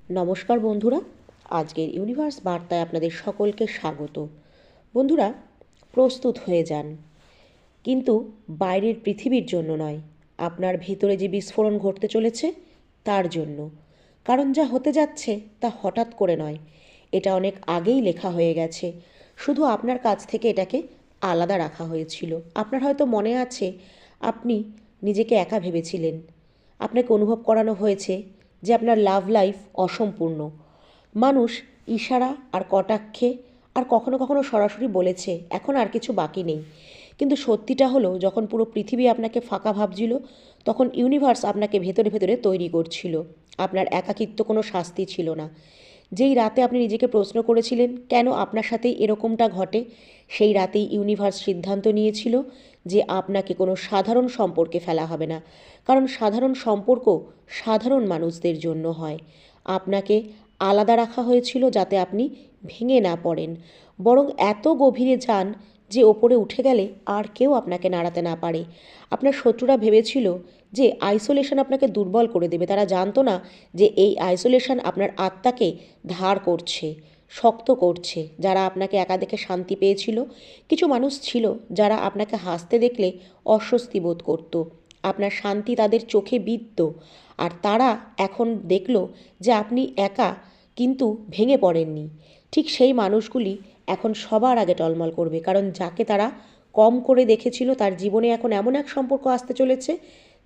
নমস্কার বন্ধুরা, আজকের ইউনিভার্স বার্তায় আপনাদের সকলকে স্বাগত। বন্ধুরা, প্রস্তুত হয়ে যান, কিন্তু বাইরের পৃথিবীর জন্য নয়, আপনার ভেতরে যে বিস্ফোরণ ঘটতে চলেছে তার জন্য। কারণ যা হতে যাচ্ছে তা হঠাৎ করে নয়, এটা অনেক আগেই লেখা হয়ে গেছে। শুধু আপনার কাছ থেকে এটাকে আলাদা রাখা হয়েছিল। আপনার হয়তো মনে আছে, আপনি নিজেকে একা ভেবেছিলেন। আপনাকে অনুভব করানো হয়েছে যে আপনার লাভ লাইফ অসম্পূর্ণ। মানুষ ইশারা আর কটাক্ষে আর কখনো কখনো সরাসরি বলেছে এখন আর কিছু বাকি নেই। কিন্তু সত্যিটা হলো, যখন পুরো পৃথিবী আপনাকে ফাঁকা ভাবছিল, তখন ইউনিভার্স আপনাকে ভেতরে ভেতরে তৈরি করছিল। আপনার একাকিত্ব কোনো শাস্তি ছিল না। যেই রাতে আপনি নিজেকে প্রশ্ন করেছিলেন কেন আপনার সাথেই এরকমটা ঘটে, সেই রাতেই ইউনিভার্স সিদ্ধান্ত নিয়েছিল যে আপনাকে কোনো সাধারণ সম্পর্কে ফেলা হবে না। কারণ সাধারণ সম্পর্ক সাধারণ মানুষদের জন্য হয়। আপনাকে আলাদা রাখা হয়েছিল যাতে আপনি ভেঙে না পড়েন, বরং এত গভীরে যান যে ওপরে উঠে গেলে আর কেউ আপনাকে নাড়াতে না পারে। আপনার শত্রুরা ভেবেছিল যে আইসোলেশন আপনাকে দুর্বল করে দেবে। তারা জানতো না যে এই আইসোলেশন আপনার আত্মাকে ধার করছে, শক্ত করছে। যারা আপনাকে একা দেখে শান্তি পেয়েছিল, কিছু মানুষ ছিল যারা আপনাকে হাসতে দেখলে অস্বস্তি বোধ করত। আপনার শান্তি তাদের চোখে বিধত, আর তারা এখন দেখল যে আপনি একা কিন্তু ভেঙে পড়েননি। ঠিক সেই মানুষগুলি এখন সবার আগে টলমল করবে, কারণ যাকে তারা কম করে দেখেছিল তার জীবনে এখন এমন এক সম্পর্ক আসতে চলেছে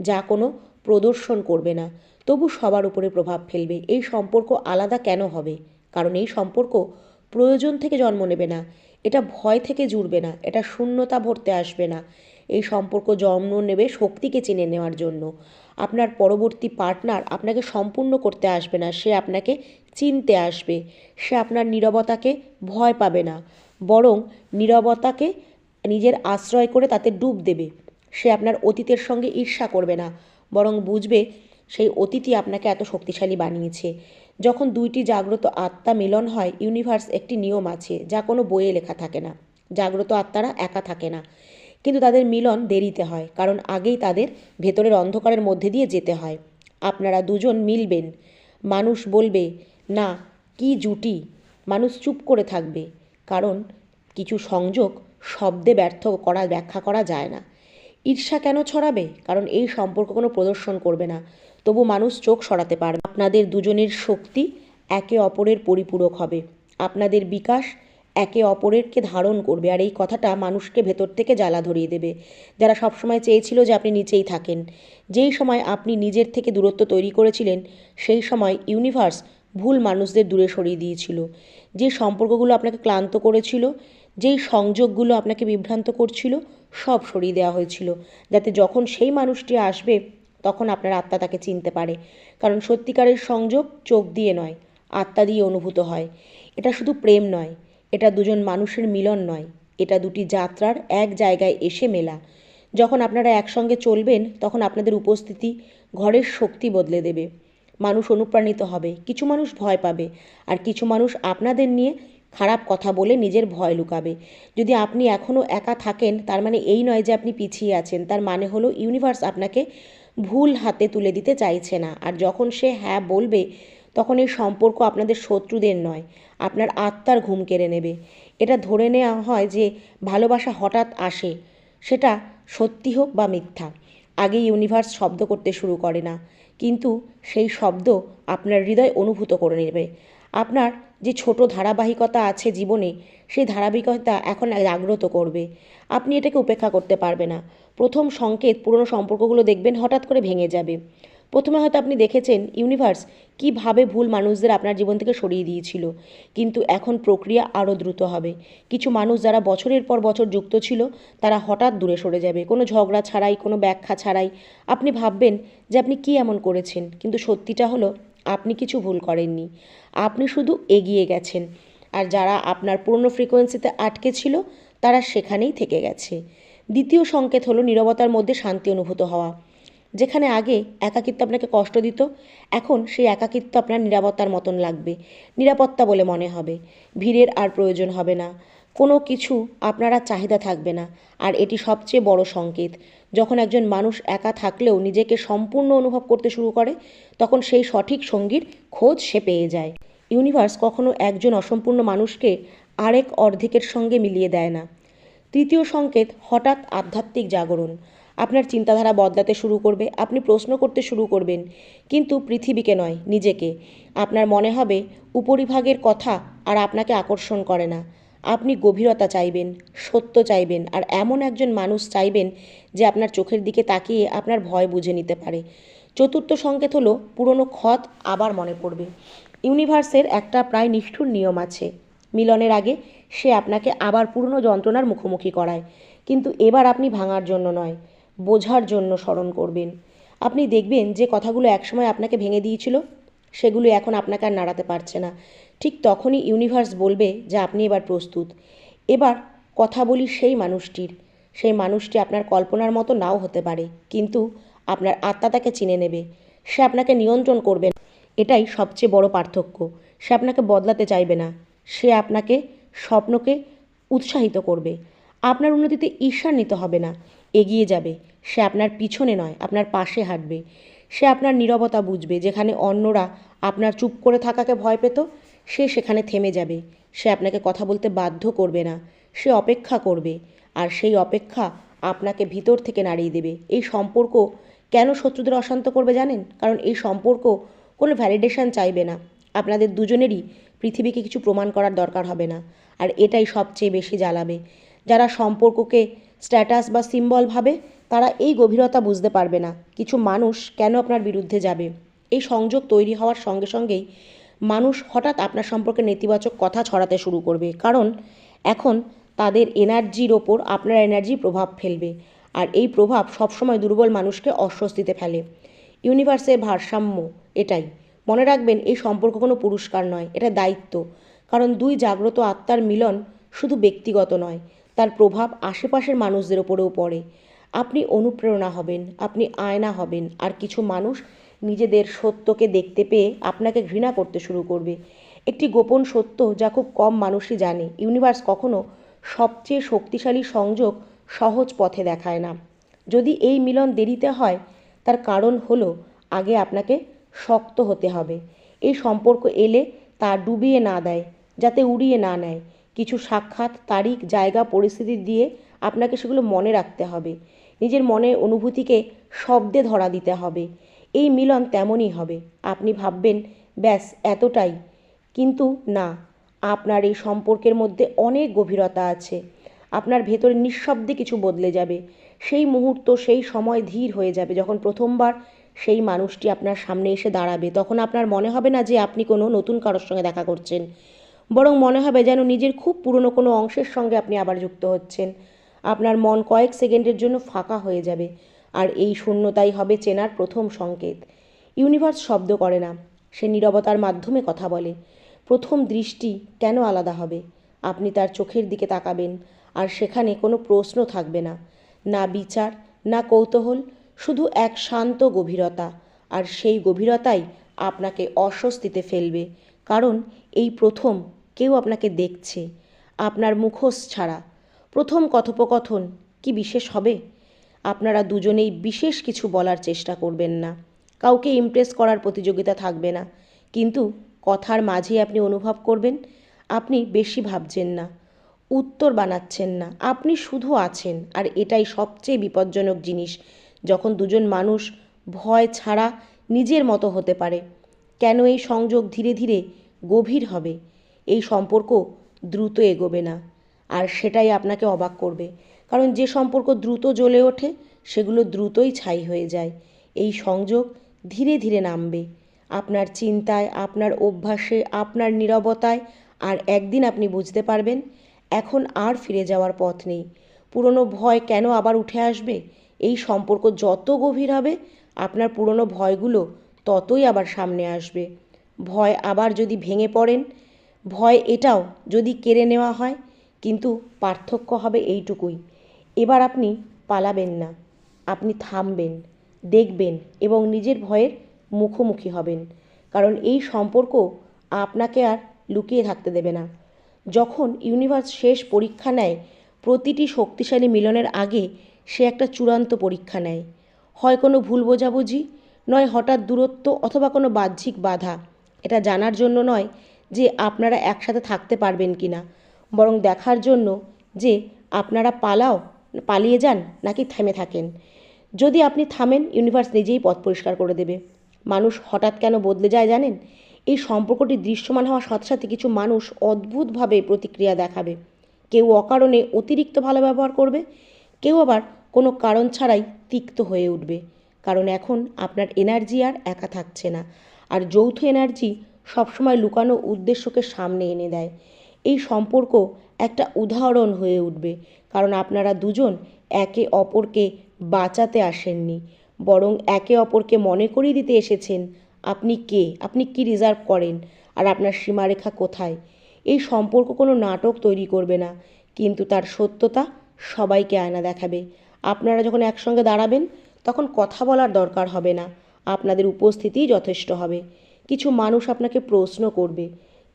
যা কোনো প্রদর্শন করবে না, তবু সবার উপরে প্রভাব ফেলবে। এই সম্পর্ক আলাদা কেন হবে? কারণ এই সম্পর্ক প্রয়োজন থেকে জন্ম নেবে না, এটা ভয় থেকে জুড়বে না, এটা শূন্যতা ভরতে আসবে না। এই সম্পর্ক জন্ম নেবে শক্তিকে চিনে নেওয়ার জন্য। আপনার পরবর্তী পার্টনার আপনাকে সম্পূর্ণ করতে আসবে না, সে আপনাকে চিনতে আসবে। সে আপনার নীরবতাকে ভয় পাবে না, বরং নীরবতাকে নিজের আশ্রয় করে তাতে ডুব দেবে। সে আপনার অতীতের সঙ্গে ঈর্ষা করবে না, বরং বুঝবে সেই অতীতই আপনাকে এত শক্তিশালী বানিয়েছে। যখন দুইটি জাগ্রত আত্মা মিলন হয়, ইউনিভার্স একটি নিয়ম আছে যা কোনো বইয়ে লেখা থাকে না। জাগ্রত আত্মারা একা থাকে না, কিন্তু তাদের মিলন দেরিতে হয়, কারণ আগেই তাদের ভেতরের অন্ধকারের মধ্যে দিয়ে যেতে হয়। আপনারা দুজন মিলবেন, মানুষ বলবে না কি জুটি, মানুষ চুপ করে থাকবে, কারণ কিছু সংযোগ শব্দে ব্যাখ্যা করা যায় না। ঈর্ষা কেন ছড়াবে? কারণ এই সম্পর্ক কোনো প্রদর্শন করবে না, তবু মানুষ চোখ সরাতে পারবে। আপনাদের দুজনের শক্তি একে অপরের পরিপূরক হবে, আপনাদের বিকাশ একে অপরেরকে ধারণ করবে। আর এই কথাটা মানুষকে ভেতর থেকে জ্বালা ধরিয়ে দেবে, যারা সবসময় চেয়েছিল যে আপনি নিচেই থাকেন। যেই সময় আপনি নিজের থেকে দূরত্ব তৈরি করেছিলেন, সেই সময় ইউনিভার্স ভুল মানুষদের দূরে সরিয়ে দিয়েছিল। যে সম্পর্কগুলো আপনাকে ক্লান্ত করেছিল, যেই সংযোগগুলো আপনাকে বিভ্রান্ত করছিল, সব সরিয়ে দেওয়া হয়েছিল, যাতে যখন সেই মানুষটি আসবে তখন আপনার আত্মা তাকে চিনতে পারে। কারণ সত্যিকারের সংযোগ চোখ দিয়ে নয়, আত্মা দিয়ে অনুভূত হয়। এটা শুধু প্রেম নয়, এটা দুজন মানুষের মিলন নয়, এটা দুটি যাত্রার এক জায়গায় এসে মেলা। যখন আপনারা একসঙ্গে চলবেন, তখন আপনাদের উপস্থিতি ঘরের শক্তি বদলে দেবে। মানুষ অনুপ্রাণিত হবে, কিছু মানুষ ভয় পাবে, আর কিছু মানুষ আপনাদের নিয়ে খারাপ কথা বলে নিজের ভয় লুকাবে। যদি আপনি এখনও একা থাকেন, তার মানে এই নয় যে আপনি পিছিয়ে আছেন, তার মানে হলো ইউনিভার্স আপনাকে ভুল হাতে তুলে দিতে চাইছে না। আর যখন সে হ্যাঁ বলবে, তখন এই সম্পর্ক আপনাদের শত্রুদের নয়, আপনার আত্মার ঘুম কেড়ে নেবে। এটা ধরে নেওয়া হয় যে ভালোবাসা হঠাৎ আসে, সেটা সত্যি হোক বা মিথ্যা। আগে ইউনিভার্স শব্দ করতে শুরু করে না, কিন্তু সেই শব্দ আপনার হৃদয় অনুভূত করে নেবে। আপনার যে ছোট ধারাবাহিকতা আছে জীবনে, সেই ধারাবাহিকতা এখন জাগ্রত করবে। আপনি এটাকে উপেক্ষা করতে পারবে না। প্রথম সংকেত, পুরনো সম্পর্কগুলো দেখবেন হঠাৎ করে ভেঙে যাবে। প্রথমে হয়তো আপনি দেখেছেন ইউনিভার্স কীভাবে ভুল মানুষদের আপনার জীবন থেকে সরিয়ে দিয়েছিল, কিন্তু এখন প্রক্রিয়া আরও দ্রুত হবে। কিছু মানুষ যারা বছরের পর বছর যুক্ত ছিল, তারা হঠাৎ দূরে সরে যাবে, কোনো ঝগড়া ছাড়াই, কোনো ব্যাখ্যা ছাড়াই। আপনি ভাববেন যে আপনি কী এমন করেছেন, কিন্তু সত্যিটা হলো আপনি কিছু ভুল করেননি, আপনি শুধু এগিয়ে গেছেন। আর যারা আপনার পুরনো ফ্রিকোয়েন্সিতে আটকে ছিল, তারা সেখানেই থেকে গেছে। দ্বিতীয় সংকেত হলো নীরবতার মধ্যে শান্তি অনুভূত হওয়া। যেখানে আগে একাকিত্ব আপনাকে কষ্ট দিত, এখন সেই একাকিত্ব আপনার নিরাপত্তার মতন লাগবে, নিরাপত্তা বলে মনে হবে। ভিড়ের আর প্রয়োজন হবে না, কোনো কিছু আপনার আর চাহিদা থাকবে না। আর এটি সবচেয়ে বড় সংকেত। যখন একজন মানুষ একা থাকলেও নিজেকে সম্পূর্ণ অনুভব করতে শুরু করে, তখন সেই সঠিক সঙ্গীর খোঁজ সে পেয়ে যায়। ইউনিভার্স কখনো একজন অসম্পূর্ণ মানুষকে আরেক অর্ধেকের সঙ্গে মিলিয়ে দেয় না। তৃতীয় সংকেত, হঠাৎ আধ্যাত্মিক জাগরণ। আপনার চিন্তাধারা বদলাতে শুরু করবে, আপনি প্রশ্ন করতে শুরু করবেন, কিন্তু পৃথিবীকে নয়, নিজেকে। আপনার মনে হবে উপরিভাগের কথা আর আপনাকে আকর্ষণ করে না। আপনি গভীরতা চাইবেন, সত্য চাইবেন, আর এমন একজন মানুষ চাইবেন যে আপনার চোখের দিকে তাকিয়ে আপনার ভয় বুঝে নিতে পারে। চতুর্থ সংকেত হলো পুরনো ক্ষত আবার মনে পড়বে। ইউনিভার্সের একটা প্রায় নিষ্ঠুর নিয়ম আছে। মিলনের আগে সে আপনাকে আবার পুরনো যন্ত্রণার মুখোমুখি করায়, কিন্তু এবার আপনি ভাঙার জন্য নয়, বোঝার জন্য স্মরণ করবেন। আপনি দেখবেন যে কথাগুলো একসময় আপনাকে ভেঙে দিয়েছিল, সেগুলো এখন আপনাকে আর নাড়াতে পারছে না। ঠিক তখনই ইউনিভার্স বলবে যে আপনি এবার প্রস্তুত। এবার কথা বলি সেই মানুষটির। সেই মানুষটি আপনার কল্পনার মতো নাও হতে পারে, কিন্তু আপনার আত্মা তাকে চিনে নেবে। সে আপনাকে নিয়ন্ত্রণ করবে না। এটাই সবচেয়ে বড় পার্থক্য। সে আপনাকে বদলাতে চাইবে না, সে আপনাকে স্বপ্নকে উৎসাহিত করবে। আপনার উন্নতিতে ঈর্ষান্বিত হবে না, এগিয়ে যাবে। সে আপনার পিছনে নয়, আপনার পাশে হাঁটবে। সে আপনার নীরবতা বুঝবে। যেখানে অন্যরা আপনার চুপ করে থাকাকে ভয় পেত, সে সেখানে থেমে যাবে। সে আপনাকে কথা বলতে বাধ্য করবে না, সে অপেক্ষা করবে। আর সেই অপেক্ষা আপনাকে ভিতর থেকে নাড়িয়ে দেবে। এই সম্পর্ক কেন শত্রুদের অশান্ত করবে জানেন? কারণ এই সম্পর্ক কোনো ভ্যালিডেশন চাইবে না। আপনাদের দুজনেরই পৃথিবীকে কিছু প্রমাণ করার দরকার হবে না। আর এটাই সবচেয়ে বেশি জ্বালাবে। যারা সম্পর্ককে স্ট্যাটাস বা সিম্বল ভাবে, তারা এই গভীরতা বুঝতে পারবে না কিছু মানুষ কেন আপনার বিরুদ্ধে যাবে। এই সংযোগ তৈরি হওয়ার সঙ্গে সঙ্গেই মানুষ হঠাৎ আপনার সম্পর্কে নেতিবাচক কথা ছড়াতে শুরু করবে, কারণ এখন তাদের এনার্জির ওপর আপনার এনার্জি প্রভাব ফেলবে। আর এই প্রভাব সবসময় দুর্বল মানুষকে অস্বস্তিতে ফেলে। ইউনিভার্সের ভারসাম্য এটাই। মনে রাখবেন, এই সম্পর্ক কোনো পুরস্কার নয়, এটা দায়িত্ব। কারণ দুই জাগ্রত আত্মার মিলন শুধু ব্যক্তিগত নয়, তার প্রভাব আশেপাশের মানুষদের ওপরেও পড়ে। আপনি অনুপ্রেরণা হবেন, আপনি আয়না হবেন, আর কিছু মানুষ নিজেদের সত্যকে দেখতে পেয়ে আপনাকে ঘৃণা করতে শুরু করবে। একটি গোপন সত্য যা খুব কম মানুষই জানে, ইউনিভার্স কখনো সবচেয়ে শক্তিশালী সংযোগ সহজ পথে দেখায় না। যদি এই মিলন দেরিতে হয়, তার কারণ হলো আগে আপনাকে শক্ত হতে হবে। এই সম্পর্ক এলে তা ডুবিয়ে না দেয়, যাতে উড়িয়ে না নেয়। কিছু সাক্ষাৎ, তারিখ, জায়গা, পরিস্থিতি দিয়ে আপনাকে সেগুলো মনে রাখতে হবে। নিজের মনের অনুভূতিকে শব্দে ধরা দিতে হবে। এই মিলন তেমনই হবে। আপনি ভাববেন ব্যাস এতটাই, কিন্তু না, আপনার এই সম্পর্কের মধ্যে অনেক গভীরতা আছে। আপনার ভেতরে নিঃশব্দে কিছু বদলে যাবে। সেই মুহূর্ত, সেই সময় ধীর হয়ে যাবে যখন প্রথমবার সেই মানুষটি আপনার সামনে এসে দাঁড়াবে। তখন আপনার মনে হবে না যে আপনি কোনো নতুন কারোর সঙ্গে দেখা করছেন, বরং মনে হবে যেন নিজের খুব পুরনো কোনো অংশের সঙ্গে আপনি আবার যুক্ত হচ্ছেন। আপনার মন কয়েক সেকেন্ডের জন্য ফাঁকা হয়ে যাবে, আর এই শূন্যতাই হবে চেনার প্রথম সংকেত। ইউনিভার্স শব্দ করে না, সে নীরবতার মাধ্যমে কথা বলে। প্রথম দৃষ্টি কেন আলাদা হবে? আপনি তার চোখের দিকে তাকাবেন, আর সেখানে কোনো প্রশ্ন থাকবে না, না বিচার, না কৌতূহল, শুধু এক শান্ত গভীরতা। আর সেই গভীরতাই আপনাকে অস্বস্তিতে ফেলবে, কারণ এই প্রথম কেউ আপনাকে দেখছে, আপনার মুখোশ ছাড়া। প্রথম কথোপকথন কি বিশেষ হবে? আপনারা দুজনেই বিশেষ কিছু বলার চেষ্টা করবেন না, কাউকে ইমপ্রেস করার প্রতিযোগিতা থাকবে না, কিন্তু কথার মাঝে আপনি অনুভব করবেন আপনি বেশি ভাবছেন না, উত্তর বানাচ্ছেন না, আপনি শুধু আছেন। আর এটাই সবচেয়ে বিপজ্জনক জিনিস, যখন দুজন মানুষ ভয় ছাড়া নিজের মতো হতে পারে। কেন এই সংযোগ ধীরে ধীরে গভীর হবে? এই সম্পর্ক দ্রুত এগোবে না, আর সেটাই আপনাকে অবাক করবে। কারণ যে সম্পর্ক দ্রুত জ্বলে ওঠে, সেগুলো দ্রুতই ছাই হয়ে যায়। এই সংযোগ ধীরে ধীরে নামবে, আপনার চিন্তায়, আপনার অভ্যাসে, আপনার নীরবতায়। আর একদিন আপনি বুঝতে পারবেন এখন আর ফিরে যাওয়ার পথ নেই। পুরনো ভয় কেন আবার উঠে আসবে? এই সম্পর্ক যত গভীর হবে, আপনার পুরনো ভয়গুলো ততই আবার সামনে আসবে। ভয় আবার যদি ভেঙে পড়েন, ভয় এটাও যদি কেড়ে নেওয়া হয়, কিন্তু পার্থক্য হবে এইটুকুই, এবার আপনি পালাবেন না, আপনি থামবেন, দেখবেন এবং নিজের ভয়ের মুখোমুখি হবেন। কারণ এই সম্পর্ক আপনাকে আর লুকিয়ে থাকতে দেবে না। যখন ইউনিভার্স শেষ পরীক্ষা নেয়, প্রতিটি শক্তিশালী মিলনের আগে সে একটা চূড়ান্ত পরীক্ষা নেয়। হয় কোনো ভুল বোঝাবুঝি, নয় হঠাৎ দূরত্ব অথবা কোনো বাহ্যিক বাধা। এটা জানার জন্য নয় যে আপনারা একসাথে থাকতে পারবেন কি না, বরং দেখার জন্য যে আপনারা পালিয়ে যান নাকি থেমে থাকেন। যদি আপনি থামেন, ইউনিভার্স নিজেই পথ পরিষ্কার করে দেবে। মানুষ হঠাৎ কেন বদলে যায় জানেন? এই সম্পর্কটি দৃশ্যমান হওয়ার সাথে সাথে কিছু মানুষ অদ্ভুতভাবে প্রতিক্রিয়া দেখাবে। কেউ অকারণে অতিরিক্ত ভালো ব্যবহার করবে, কেউ আবার কোনো কারণ ছাড়াই তিক্ত হয়ে উঠবে। কারণ এখন আপনার এনার্জি আর একা থাকছে না, আর যৌথ এনার্জি সবসময় লুকানো উদ্দেশ্যকে সামনে এনে দেয়। এই সম্পর্ক একটা উদাহরণ হয়ে উঠবে, কারণ আপনারা দুজন একে অপরকে বাঁচাতে আসেননি, বরং একে অপরকে মনে করিয়ে দিতে এসেছেন আপনি কে, আপনি কি রিজার্ভ করেন, আর আপনার সীমারেখা কোথায়। এই সম্পর্ক কোনো নাটক তৈরি করবে না, কিন্তু তার সত্যতা সবাইকে আয়না দেখাবে। আপনারা যখন একসঙ্গে দাঁড়াবেন, তখন কথা বলার দরকার হবে না, আপনাদের উপস্থিতিই যথেষ্ট হবে। কিছু মানুষ আপনাকে প্রশ্ন করবে,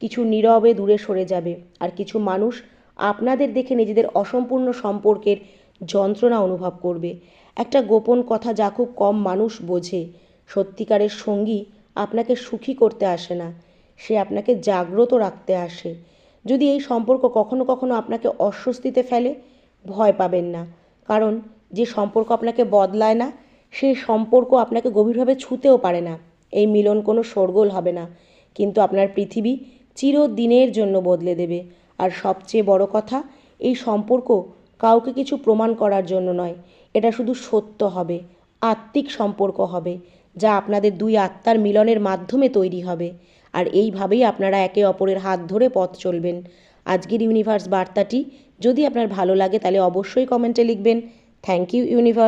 কিছু নীরবে দূরে সরে যাবে, আর কিছু মানুষ আপনাদের দেখে নিজেদের অসম্পূর্ণ সম্পর্কের যন্ত্রণা অনুভব করবে। একটা গোপন কথা যা খুব কম মানুষ বোঝে, সত্যিকারের সঙ্গী আপনাকে সুখী করতে আসে না, সে আপনাকে জাগ্রত রাখতে আসে। যদি এই সম্পর্ক কখনো কখনো আপনাকে অস্বস্তিতে ফেলে, ভয় পাবেন না, কারণ যে সম্পর্ক আপনাকে বদলায় না, সেই সম্পর্ক আপনাকে গভীরভাবে ছুঁতেও পারে না। এই মিলন কোনো শোরগোল হবে না, কিন্তু আপনার পৃথিবী চিরদিনের জন্য বদলে দেবে। আর সবচেয়ে বড় কথা, এই সম্পর্ক কাউকে কিছু প্রমাণ করার জন্য নয়, এটা শুধু সত্য হবে, আত্মিক সম্পর্ক হবে, যা আপনাদের দুই আত্মার মিলনের মাধ্যমে তৈরি হবে। আর এইভাবেই আপনারা একে অপরের হাত ধরে পথ চলবেন। আজকের ইউনিভার্স বার্তাটি যদি আপনার ভালো লাগে, তাহলে অবশ্যই কমেন্টে লিখবেন থ্যাংক ইউ ইউনিভার্স।